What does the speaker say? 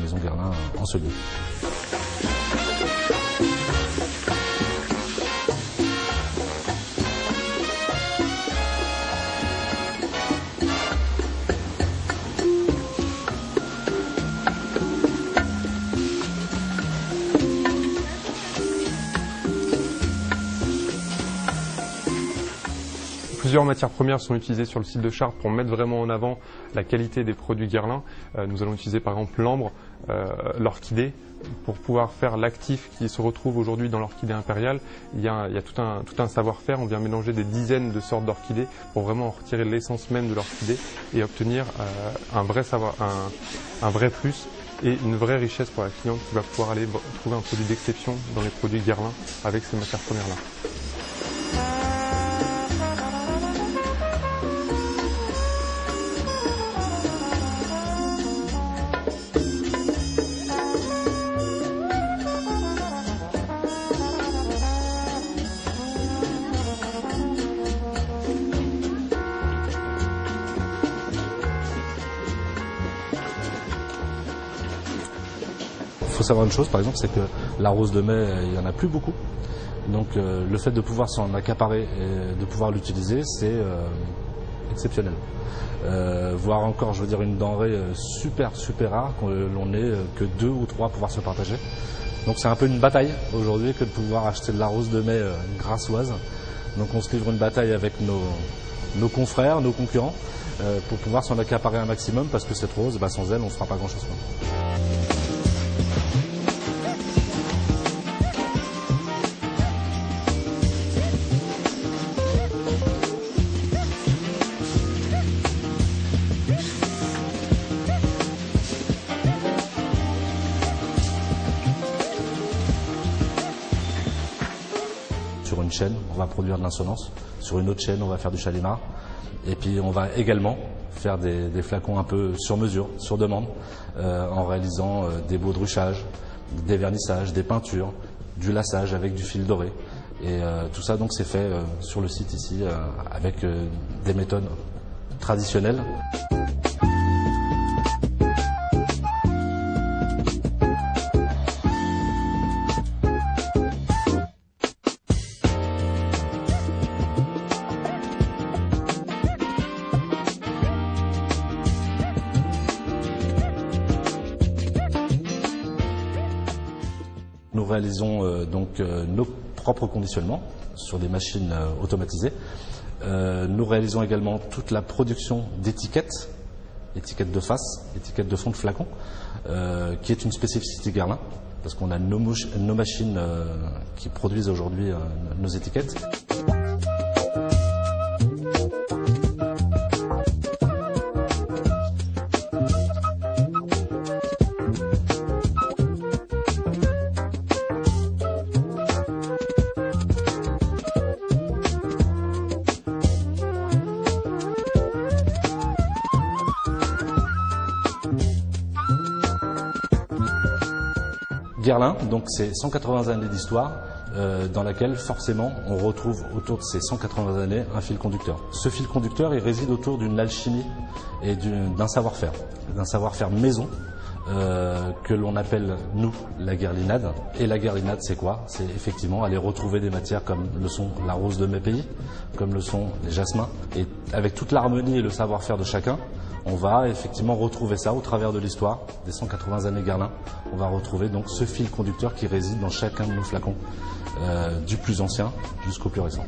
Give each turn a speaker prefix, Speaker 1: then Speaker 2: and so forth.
Speaker 1: maison Guerlain en ce lieu.
Speaker 2: Plusieurs matières premières sont utilisées sur le site de Chartres pour mettre vraiment en avant la qualité des produits Guerlain. Nous allons utiliser par exemple l'ambre, l'orchidée, pour pouvoir faire l'actif qui se retrouve aujourd'hui dans l'orchidée impériale. Il y a tout un savoir-faire. On vient mélanger des dizaines de sortes d'orchidées pour vraiment en retirer l'essence même de l'orchidée et obtenir un vrai plus et une vraie richesse pour la cliente qui va pouvoir aller trouver un produit d'exception dans les produits Guerlain avec ces matières premières-là.
Speaker 1: Il faut savoir une chose, par exemple, c'est que la rose de mai, il n'y en a plus beaucoup. Donc le fait de pouvoir s'en accaparer et de pouvoir l'utiliser, c'est exceptionnel. Voire encore, je veux dire, une denrée super rare, qu'on l'on ait que 2 ou 3 à pouvoir se partager. Donc c'est un peu une bataille aujourd'hui que de pouvoir acheter de la rose de mai grassoise. Donc on se livre une bataille avec nos confrères, nos concurrents, pour pouvoir s'en accaparer un maximum, parce que cette rose, sans elle, on ne fera pas grand-chose. Sur une chaîne, on va produire de l'insolence. Sur une autre chaîne, on va faire du chalimard. Et puis, on va également faire des flacons un peu sur mesure, sur demande, en réalisant des beaux druchages, des vernissages, des peintures, du lassage avec du fil doré. Et tout ça, donc, c'est fait sur le site ici avec des méthodes traditionnelles. Nous réalisons donc nos propres conditionnements sur des machines automatisées. Nous réalisons également toute la production d'étiquettes, étiquettes de face, étiquettes de fond de flacon, qui est une spécificité Guerlain, parce qu'on a nos machines qui produisent aujourd'hui nos étiquettes. Guerlain, donc c'est 180 années d'histoire dans laquelle forcément on retrouve autour de ces 180 années un fil conducteur. Ce fil conducteur, il réside autour d'une alchimie et d'un savoir-faire maison que l'on appelle, nous, la guerlinade. Et la guerlinade, c'est quoi? C'est effectivement aller retrouver des matières comme le sont la rose de mes pays, comme le sont les jasmins. Et avec toute l'harmonie et le savoir-faire de chacun, on va effectivement retrouver ça au travers de l'histoire des 180 années Guerlain. On va retrouver donc ce fil conducteur qui réside dans chacun de nos flacons, du plus ancien jusqu'au plus récent.